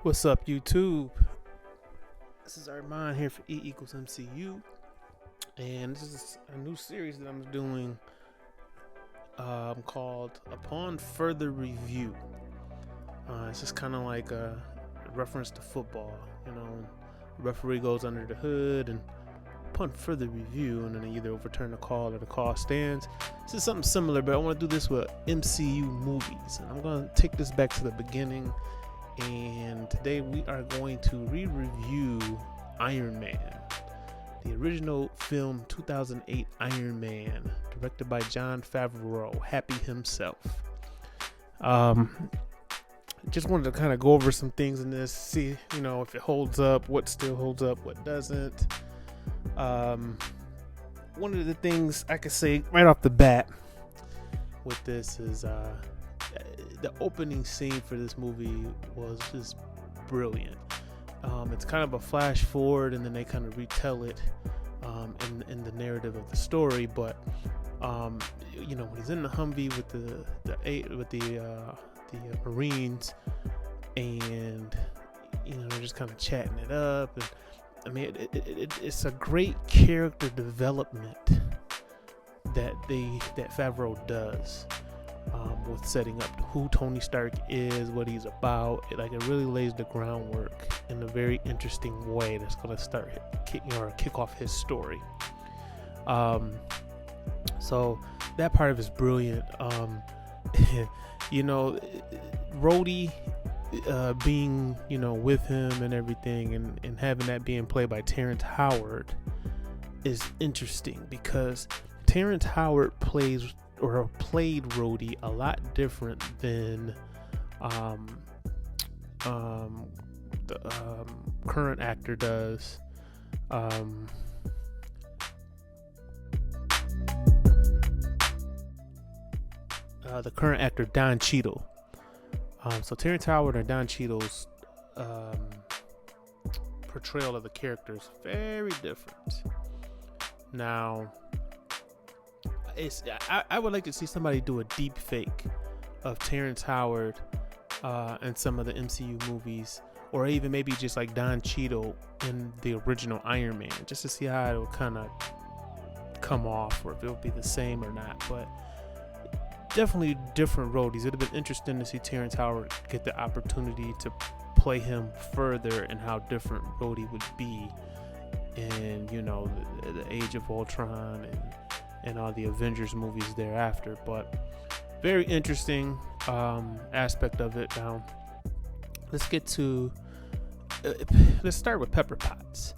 What's up, YouTube? This is IronMan here for E equals MCU, and this is a new series that I'm doing called Upon Further Review. It's just kind of like a reference to football. The referee goes under the hood, and upon further review, and then they either overturn the call or the call stands. This is something similar, but I want to do this with MCU movies, and I'm going to take this back to the beginning. And today we are going to re-review Iron Man, the original film 2008 Iron Man, directed by Jon Favreau, happy himself. Just wanted to kind of go over some things in this, see if it holds up, what still holds up, what doesn't. One of the things I could say right off the bat with this is the opening scene for this movie was just brilliant. It's kind of a flash forward, and then they kind of retell it in the narrative of the story. But when he's in the Humvee with the Marines, and they're just kind of chatting it up, and I mean it's a great character development that Favreau does. With setting up who Tony Stark is, what he's about. It really lays the groundwork in a very interesting way that's going to kick off his story. So that part of it is brilliant. Rhodey being with him and everything, and having that being played by Terrence Howard is interesting, because Terrence Howard played Rhodey a lot different than the current actor does. The current actor Don Cheadle. So Terrence Howard and Don Cheadle's portrayal of the character is very different. Now, I would like to see somebody do a deep fake of Terrence Howard in some of the MCU movies, or even maybe just like Don Cheadle in the original Iron Man, just to see how it would kind of come off, or if it would be the same or not. But definitely different roadies. It would have been interesting to see Terrence Howard get the opportunity to play him further, and how different Rhodey would be in the Age of Ultron and all the Avengers movies thereafter. But very interesting aspect of it. Now let's start with Pepper Potts.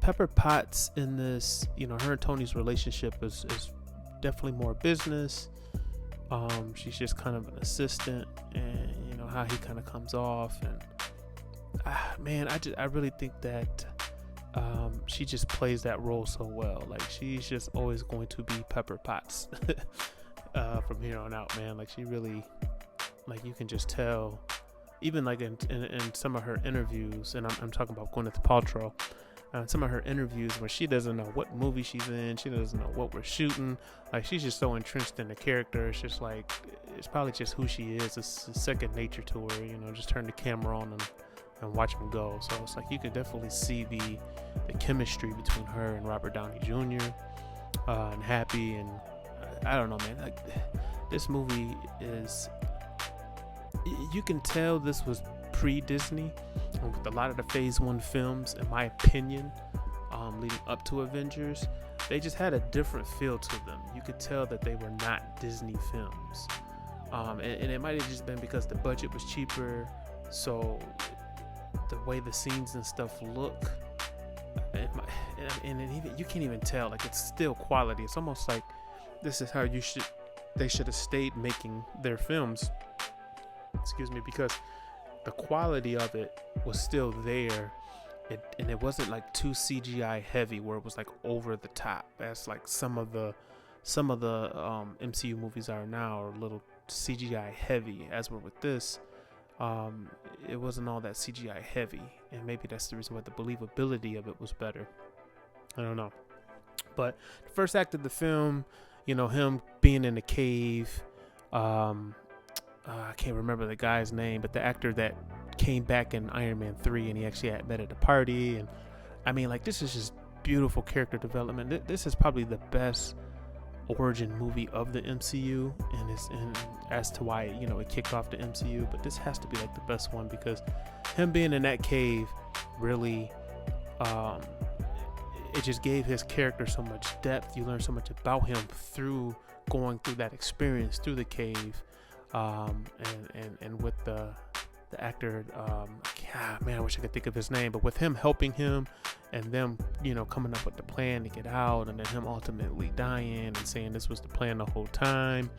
Pepper Potts in this, her and Tony's relationship is definitely more business. She's just kind of an assistant, and how he kind of comes off, and I really think that she just plays that role so well. Like, she's just always going to be Pepper Potts from here on out, man. Like, she really, you can just tell, even in some of her interviews, and I'm talking about Gwyneth Paltrow, some of her interviews where she doesn't know what movie she's in, she doesn't know what we're shooting. Like, she's just so entrenched in the character. It's just it's probably just who she is. It's second nature to her. Just turn the camera on and watch them go. So it's you could definitely see the chemistry between her and Robert Downey Jr. And Happy, and I don't know, man. This movie is, you can tell this was pre-Disney, with a lot of the Phase 1 films, in my opinion, leading up to Avengers. They just had a different feel to them. You could tell that they were not Disney films, and it might have just been because the budget was cheaper, so the way the scenes and stuff look, and even you can't even tell. It's still quality. It's almost like this is how they should have stayed making their films. Excuse me, because the quality of it was still there, and it wasn't too CGI heavy, where it was over the top, as some of the MCU movies are now, are a little CGI heavy. As we're with this, it wasn't all that CGI heavy, and maybe that's the reason why the believability of it was better. I don't know. But the first act of the film, him being in the cave, I can't remember the guy's name, but the actor that came back in Iron Man 3 and he actually had met at a party. And I mean, like, this is just beautiful character development. This is probably the best origin movie of the MCU, and as to why, you know, it kicked off the MCU, but this has to be like the best one, because him being in that cave really, it just gave his character so much depth. You learn so much about him through going through that experience through the cave, and with the actor, man, I wish I could think of his name, but with him helping him and them, you know, coming up with the plan to get out, and then him ultimately dying and saying this was the plan the whole time,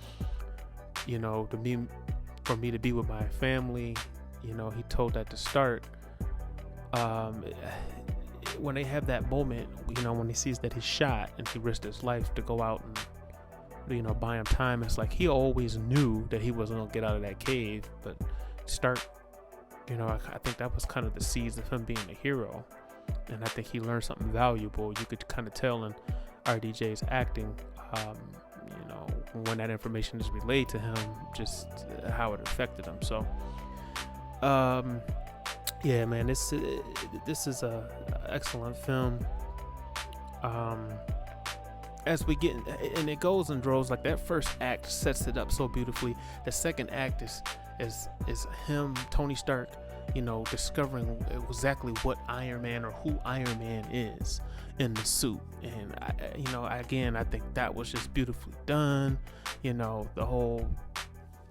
you know, for me to be with my family. You know, he told that to start. When they have that moment, you know, when he sees that he's shot and he risked his life to go out and, you know, buy him time, it's like he always knew that he wasn't gonna get out of that cave. But Stark, you know, I think that was kind of the seeds of him being a hero, and I think he learned something valuable. You could kind of tell in RDJ's acting, you know, when that information is relayed to him, just how it affected him. So, yeah, man, this is a excellent film. As we get, and it goes in droves. Like, that first act sets it up so beautifully. The second act is him, Tony Stark, you know, discovering exactly what Iron Man, or who Iron Man is in the suit. And I think that was just beautifully done. You know, the whole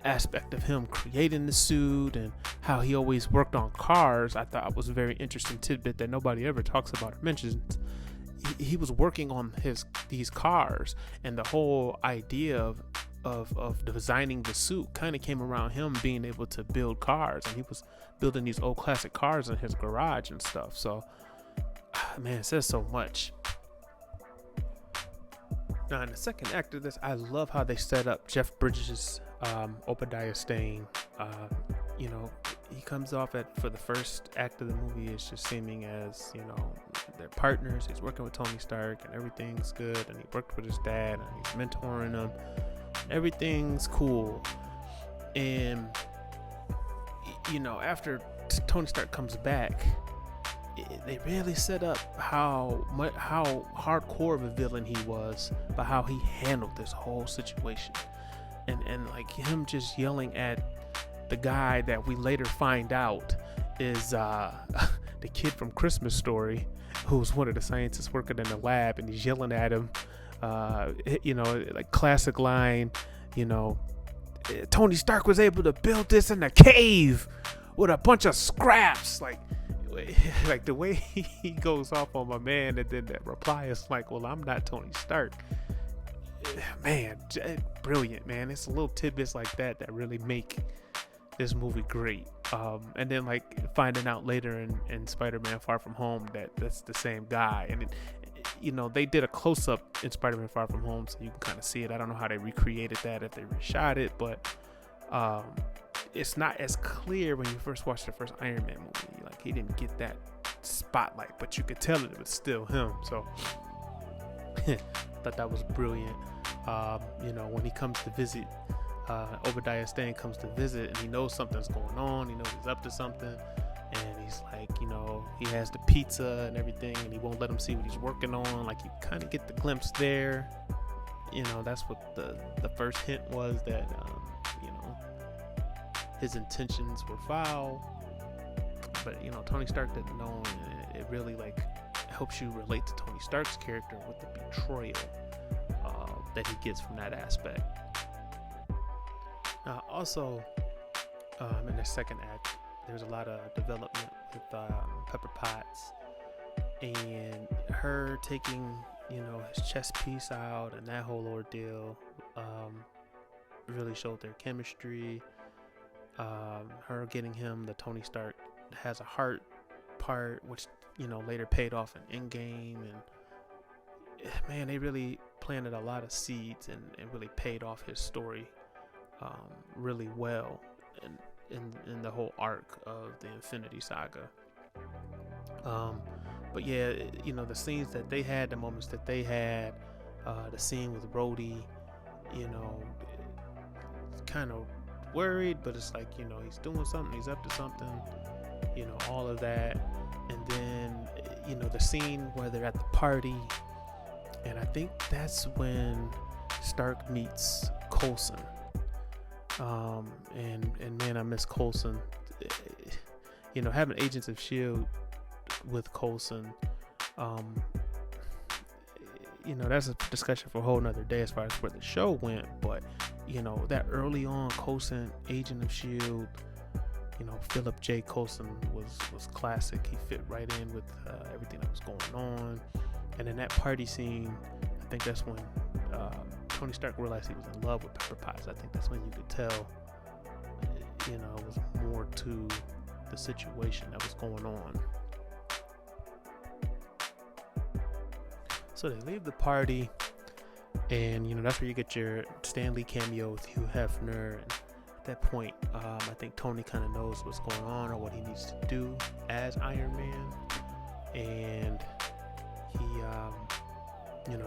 aspect of him creating the suit and how he always worked on cars, I thought was a very interesting tidbit that nobody ever talks about or mentions. He was working on these cars, and the whole idea of designing the suit kind of came around him being able to build cars, and he was building these old classic cars in his garage and stuff. So, man, it says so much. Now, in the second act of this, I love how they set up Jeff Bridges' Obadiah Stane. You know, he comes off for the first act of the movie is just seeming as, you know, they're partners. He's working with Tony Stark and everything's good, and he worked with his dad and he's mentoring him. Everything's cool. And, you know, after Tony Stark comes back, they really set up how hardcore of a villain he was, but how he handled this whole situation. And like him just yelling at the guy that we later find out is the kid from Christmas Story, who's one of the scientists working in the lab, and he's yelling at him, you know, like classic line, you know, Tony Stark was able to build this in a cave with a bunch of scraps. Like the way he goes off on my man, and then that reply is like, well, I'm not Tony Stark. Man, brilliant, man. It's little tidbits like that really make this movie great. And then like finding out later in Spider-Man Far From Home that's the same guy, and you know, they did a close-up in Spider-Man Far From Home, so you can kind of see it. I don't know how they recreated that, if they reshot it, but it's not as clear when you first watch the first Iron Man movie. Like, he didn't get that spotlight, but you could tell it was still him. So thought that was brilliant. You know, when he comes to visit, Obadiah Stane comes to visit, and he knows something's going on. He knows he's up to something, and he's like, you know, he has the pizza and everything, and he won't let him see what he's working on. Like, you kind of get the glimpse there. You know, that's what the first hint was, that you know, his intentions were foul. But, you know, Tony Stark didn't know, and it really like helps you relate to Tony Stark's character with the betrayal that he gets from that aspect. Also, in the second act, there's a lot of development with Pepper Potts and her taking, you know, his chest piece out, and that whole ordeal really showed their chemistry. Her getting him the Tony Stark has a heart part, which, you know, later paid off in Endgame, and man, they really planted a lot of seeds and really paid off his story really well in the whole arc of the Infinity Saga. But yeah, you know, the scenes that they had, the moments that they had, the scene with Rhodey, you know, kind of worried, but it's like, he's doing something, he's up to something, all of that. And then, the scene where they're at the party, and I think that's when Stark meets Coulson. And man, I miss Coulson. Having Agents of S.H.I.E.L.D. with Coulson, that's a discussion for a whole nother day as far as where the show went. But that early on Coulson, Agent of S.H.I.E.L.D., Philip J. Coulson was classic. He fit right in with everything that was going on. And in that party scene, I think that's when Tony Stark realized he was in love with Pepper Potts. I think that's when you could tell, it was more to the situation that was going on. So they leave the party, and that's where you get your Stan Lee cameo with Hugh Hefner. And at that point, I think Tony kind of knows what's going on or what he needs to do as Iron Man, and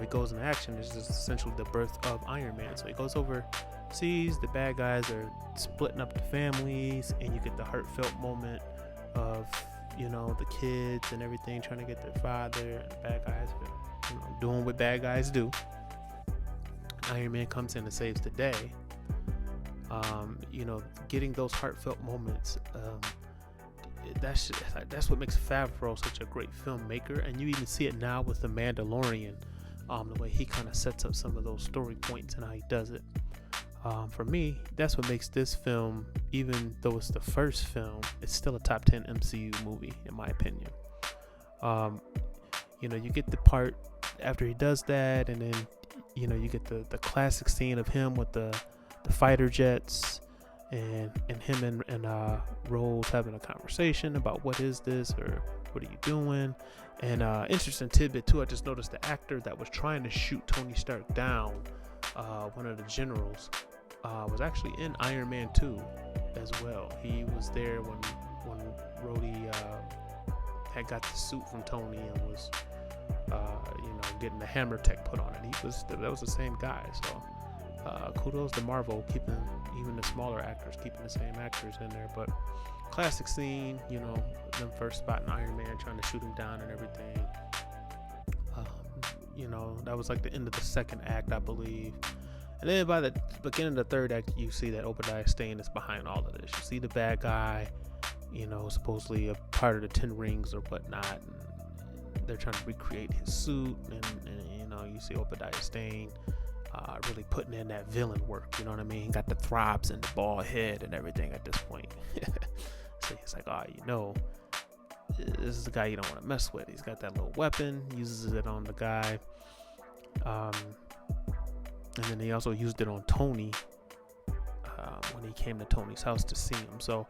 he goes into action. This is essentially the birth of Iron Man. So he goes over, sees the bad guys are splitting up the families, and you get the heartfelt moment of the kids and everything trying to get their father, and the bad guys doing what bad guys do. Iron Man comes in and saves the day. Getting those heartfelt moments, that's what makes Favreau such a great filmmaker. And you even see it now with The Mandalorian, the way he kind of sets up some of those story points and how he does it. For me, that's what makes this film, even though it's the first film, it's still a top 10 MCU movie in my opinion. You get the part after he does that, and then you get the classic scene of him with the fighter jets, and him and Rose having a conversation about what is this, or what are you doing. And interesting tidbit too, I just noticed the actor that was trying to shoot Tony Stark down, one of the generals, was actually in Iron Man 2 as well. He was there when Rhodey had got the suit from Tony and was getting the hammer tech put on it. That was the same guy. So kudos to Marvel keeping even the smaller actors, keeping the same actors in there. But classic scene, them first spotting Iron Man, trying to shoot him down and everything. That was like the end of the second act, I believe. And then by the beginning of the third act, you see that Obadiah Stane is behind all of this. You see the bad guy, supposedly a part of the 10 Rings or whatnot. And they're trying to recreate his suit, and you see Obadiah Stane really putting in that villain work. You know what I mean? Got the throbs and the bald head and everything at this point. So he's like, this is the guy you don't want to mess with. He's got that little weapon, uses it on the guy. And then he also used it on Tony when he came to Tony's house to see him. So,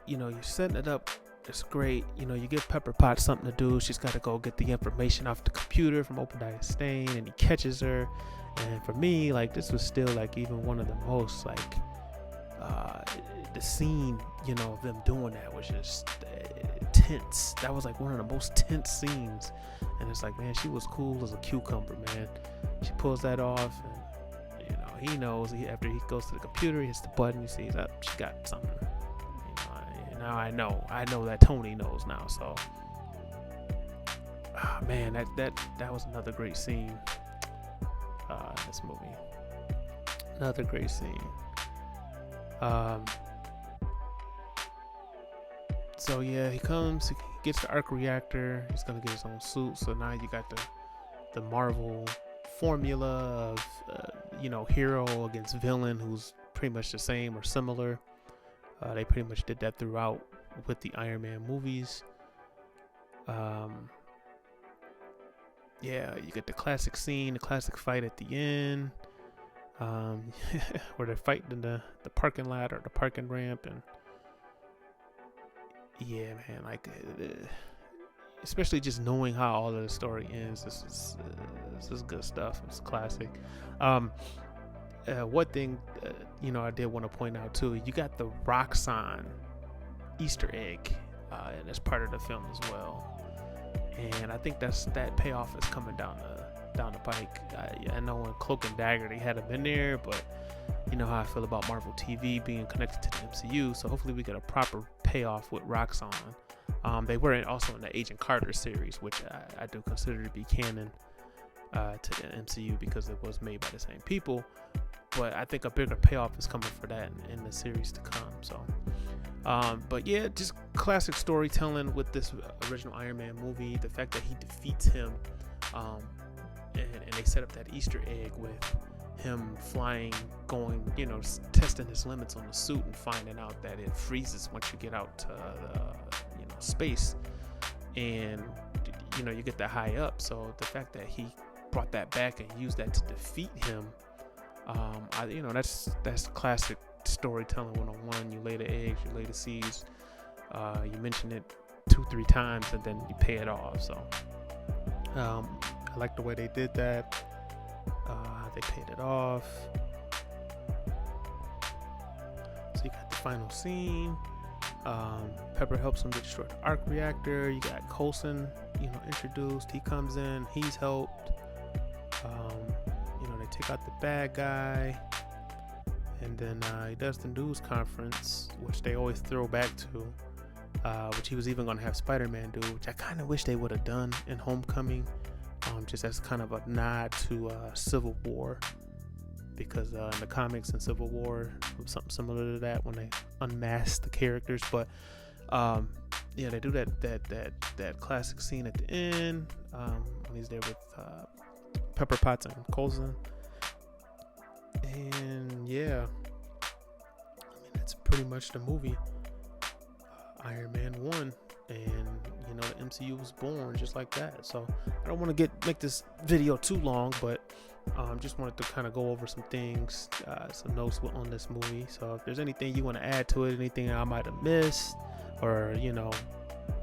you're setting it up. It's great. You give Pepper Potts something to do. She's got to go get the information off the computer from Obadiah Stane, and he catches her. And for me, this was still even one of the most the scene, of them doing that was just tense. That was one of the most tense scenes. And it's man, she was cool as a cucumber, man. She pulls that off, and he knows. After he goes to the computer, he hits the button. He sees that she got something. Now I know that Tony knows now. So, man, that was another great scene. In this movie, another great scene. So yeah, he comes, he gets the arc reactor. He's gonna get his own suit. So now you got the Marvel formula of hero against villain, who's pretty much the same or similar. They pretty much did that throughout with the Iron Man movies. Yeah, you get the classic scene, the classic fight at the end, where they're fighting in the parking lot or the parking ramp. And yeah, man, especially just knowing how all of the story ends, this is good stuff. It's classic. One thing, I did want to point out too, you got the Roxon Easter egg, and as part of the film as well. And I think that payoff is coming down down the pike. I know in Cloak and Dagger they had him in there, but you know how I feel about Marvel TV being connected to the MCU. So hopefully we get a proper payoff with Roxon. They were also in the Agent Carter series, which I do consider to be canon to the MCU because it was made by the same people. But I think a bigger payoff is coming for that in the series to come. So, but yeah, just classic storytelling with this original Iron Man movie. The fact that he defeats him, and they set up that Easter egg with him flying, going, you know, testing his limits on the suit and finding out that it freezes once you get out to space, and you know you get that high up. So the fact that he brought that back and used that to defeat him, that's classic storytelling 101. You lay the eggs, you lay the seeds, you mention it 2-3 times, and then you pay it off. So I like the way they did that. They paid it off. So you got the final scene. Pepper helps him destroy the arc reactor. You got Coulson, introduced. He comes in. He's helped. They take out the bad guy, and then he does the news conference, which they always throw back to, which he was even going to have Spider-Man do, which I kind of wish they would have done in Homecoming, just as kind of a nod to Civil War, because in the comics in Civil War it was something similar to that when they unmasked the characters. But they do that classic scene at the end when he's there with Pepper Potts and Coulson. And that's pretty much the movie. Iron Man 1, and the MCU was born just like that. So I don't want to make this video too long, but just wanted to kind of go over some things, some notes on this movie. So if there's anything you want to add to it, anything I might have missed, or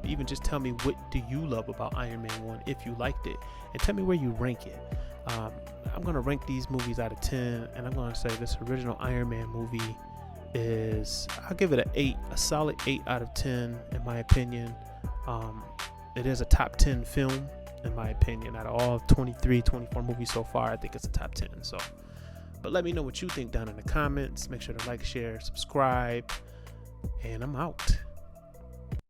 even just tell me what do you love about Iron Man 1 if you liked it, and tell me where you rank it. I'm going to rank these movies out of 10, and I'm going to say this original Iron Man movie I'll give it a solid 8 out of 10 in my opinion. It is a top 10 film in my opinion. Out of all 24 movies so far, I think it's a top 10. So, but let me know what you think down in the comments. Make sure to like, share, subscribe, and I'm out.